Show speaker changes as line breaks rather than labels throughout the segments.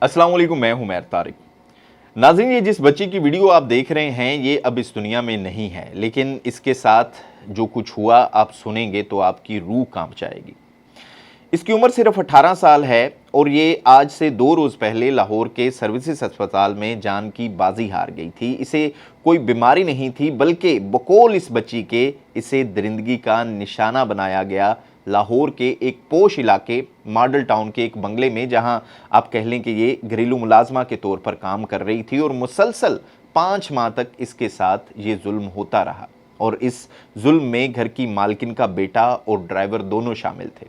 अस्सलाम वालेकुम, मैं हूं मैर तारिक। नाज़रीन, ये जिस बच्ची की वीडियो आप देख रहे हैं ये अब इस दुनिया में नहीं है, लेकिन इसके साथ जो कुछ हुआ आप सुनेंगे तो आपकी रूह कांप जाएगी। इसकी उम्र सिर्फ 18 साल है और ये आज से 2 रोज़ पहले लाहौर के सर्विसेज अस्पताल में जान की बाजी हार गई थी। इसे कोई बीमारी नहीं थी, बल्कि बकौल इस बच्ची के इसे दरिंदगी का निशाना बनाया गया लाहौर के एक पोश इलाके मॉडल टाउन के एक बंगले में, जहां आप कह लें कि ये घरेलू मुलाजमा के तौर पर काम कर रही थी और मुसलसल 5 माह तक इसके साथ ये जुल्म होता रहा। और इस जुल्म में घर की मालकिन का बेटा और ड्राइवर दोनों शामिल थे।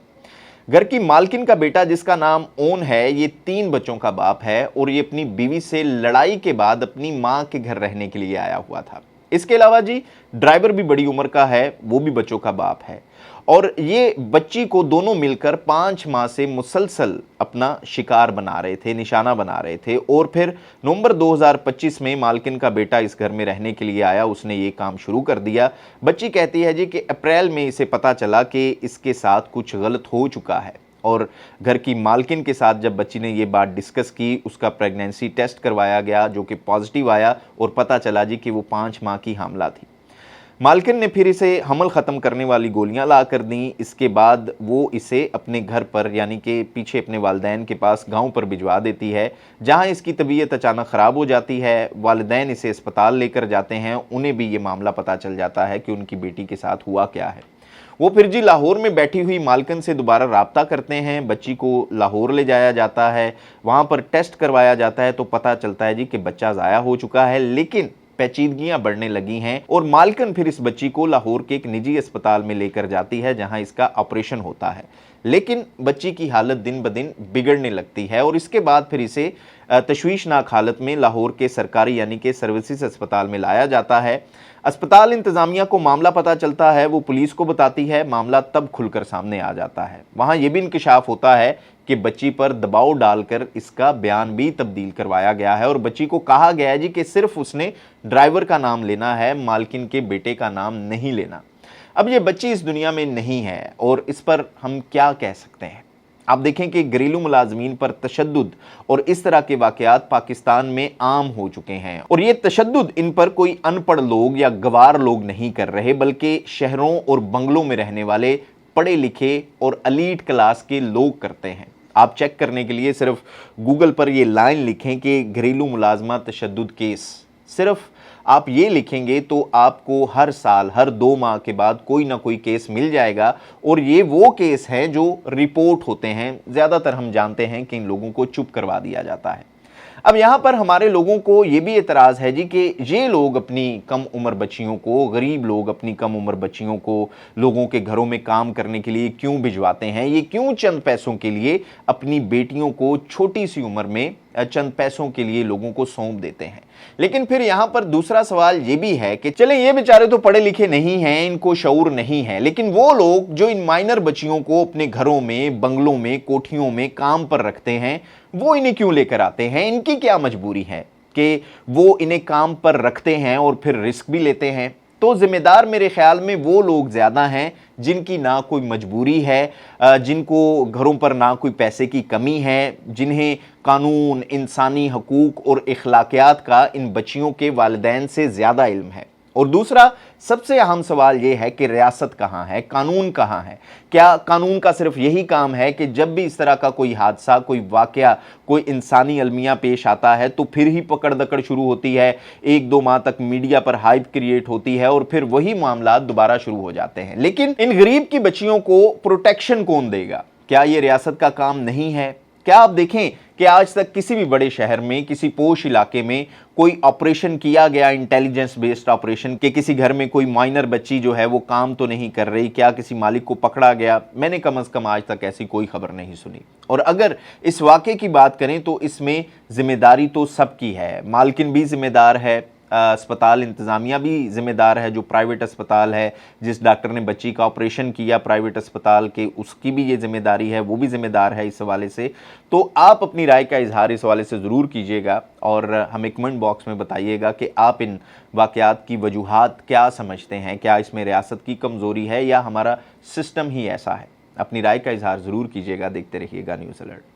घर की मालकिन का बेटा, जिसका नाम ओन है, ये 3 बच्चों का बाप है और ये अपनी बीवी से लड़ाई के बाद अपनी मां के घर रहने के लिए आया हुआ था। इसके अलावा जी ड्राइवर भी बड़ी उम्र का है, वो भी बच्चों का बाप है और ये बच्ची को दोनों मिलकर 5 माह से मुसलसल अपना शिकार बना रहे थे, निशाना बना रहे थे। और फिर नवंबर 2025 में मालकिन का बेटा इस घर में रहने के लिए आया, उसने ये काम शुरू कर दिया। बच्ची कहती है जी कि अप्रैल में इसे पता चला कि इसके साथ कुछ गलत हो चुका है और घर की मालकिन के साथ जब बच्ची ने ये बात डिस्कस की, उसका प्रेगनेंसी टेस्ट करवाया गया जो कि पॉजिटिव आया और पता चला जी कि वो 5 माह की हामला थी। मालकिन ने फिर इसे हमल ख़त्म करने वाली गोलियां ला कर दी। इसके बाद वो इसे अपने घर पर, यानी कि पीछे अपने वालिदैन के पास गांव पर भिजवा देती है, जहां इसकी तबीयत अचानक ख़राब हो जाती है। वालिदैन इसे अस्पताल लेकर जाते हैं, उन्हें भी ये मामला पता चल जाता है कि उनकी बेटी के साथ हुआ क्या है। वो फिर जी लाहौर में बैठी हुई मालकिन से दोबारा राब्ता करते हैं। बच्ची को लाहौर ले जाया जाता है, वहाँ पर टेस्ट करवाया जाता है तो पता चलता है जी कि बच्चा ज़ाया हो चुका है, लेकिन पेचीदगियां बढ़ने लगी हैं और मालकिन फिर इस बच्ची को लाहौर के एक निजी अस्पताल में लेकर जाती है, जहां इसका ऑपरेशन होता है। लेकिन बच्ची की हालत दिन ब दिन बिगड़ने लगती है और इसके बाद फिर इसे तशवीशनाक हालत में लाहौर के सरकारी यानी कि सर्विसेज अस्पताल में लाया जाता है। अस्पताल इंतज़ामिया को मामला पता चलता है, वो पुलिस को बताती है, मामला तब खुलकर सामने आ जाता है। वहाँ ये भी इंकशाफ होता है कि बच्ची पर दबाव डालकर इसका बयान भी तब्दील करवाया गया है और बच्ची को कहा गया है जी कि सिर्फ उसने ड्राइवर का नाम लेना है, मालकिन के बेटे का नाम नहीं लेना। अब ये बच्ची इस दुनिया में नहीं है और इस पर हम क्या कह सकते हैं। आप देखें कि घरेलू मुलाजमीन पर तशद्दुद और इस तरह के वाक़यात पाकिस्तान में आम हो चुके हैं और ये तशद्दुद इन पर कोई अनपढ़ लोग या गवार लोग नहीं कर रहे, बल्कि शहरों और बंगलों में रहने वाले पढ़े लिखे और एलीट क्लास के लोग करते हैं। आप चेक करने के लिए सिर्फ गूगल पर ये लाइन लिखें कि घरेलू मुलाजमा तशद्दुद केस। सिर्फ आप ये लिखेंगे तो आपको हर साल हर 2 माह के बाद कोई ना कोई केस मिल जाएगा और ये वो केस हैं जो रिपोर्ट होते हैं। ज़्यादातर हम जानते हैं कि इन लोगों को चुप करवा दिया जाता है। अब यहाँ पर हमारे लोगों को ये भी एतराज़ है जी कि ये लोग अपनी कम उम्र बच्चियों को, गरीब लोग अपनी कम उम्र बच्चियों को लोगों के घरों में काम करने के लिए क्यों भिजवाते हैं। ये क्यों चंद पैसों के लिए अपनी बेटियों को छोटी सी उम्र में चंद पैसों के लिए लोगों को सौंप देते हैं। लेकिन फिर यहाँ पर दूसरा सवाल ये भी है कि चले ये बेचारे तो पढ़े लिखे नहीं हैं, इनको शऊर नहीं है, लेकिन वो लोग जो इन माइनर बच्चियों को अपने घरों में, बंगलों में, कोठियों में काम पर रखते हैं, वो इन्हें क्यों लेकर आते हैं। इनकी क्या मजबूरी है कि वो इन्हें काम पर रखते हैं और फिर रिस्क भी लेते हैं। तो जिम्मेदार मेरे ख्याल में वो लोग ज़्यादा हैं जिनकी ना कोई मजबूरी है, जिनको घरों पर ना कोई पैसे की कमी है, जिन्हें कानून, इंसानी हकूक़ और इखलाकियात का इन बच्चियों के वालिदैन से ज़्यादा इल्म है। और दूसरा सबसे अहम सवाल ये है कि रियासत कहाँ है, कानून कहाँ है। क्या कानून का सिर्फ यही काम है कि जब भी इस तरह का कोई हादसा, कोई वाकया, कोई इंसानी अलमिया पेश आता है तो फिर ही पकड़ दकड़ शुरू होती है, 1-2 माह तक मीडिया पर हाइप क्रिएट होती है और फिर वही मामला दोबारा शुरू हो जाते हैं। लेकिन इन गरीब की बच्चियों को प्रोटेक्शन कौन देगा? क्या ये रियासत का काम नहीं है? क्या आप देखें कि आज तक किसी भी बड़े शहर में, किसी पोश इलाके में कोई ऑपरेशन किया गया, इंटेलिजेंस बेस्ड ऑपरेशन, कि किसी घर में कोई माइनर बच्ची जो है वो काम तो नहीं कर रही, क्या किसी मालिक को पकड़ा गया? मैंने कम से कम आज तक ऐसी कोई खबर नहीं सुनी। और अगर इस वाक़े की बात करें तो इसमें जिम्मेदारी तो सबकी है। मालकिन भी जिम्मेदार है, अस्पताल इंतज़ामिया भी ज़िम्मेदार है, जो प्राइवेट अस्पताल है, जिस डॉक्टर ने बच्ची का ऑपरेशन किया प्राइवेट अस्पताल के, उसकी भी ये ज़िम्मेदारी है, वो भी ज़िम्मेदार है इस हवाले से। तो आप अपनी राय का इजहार इस हवाले से ज़रूर कीजिएगा और हमें कमेंट बॉक्स में बताइएगा कि आप इन वाक़यात की वजूहात क्या समझते हैं। क्या इसमें रियासत की कमज़ोरी है या हमारा सिस्टम ही ऐसा है? अपनी राय का इजहार ज़रूर कीजिएगा। देखते रहिएगा न्यूज़ अलर्ट।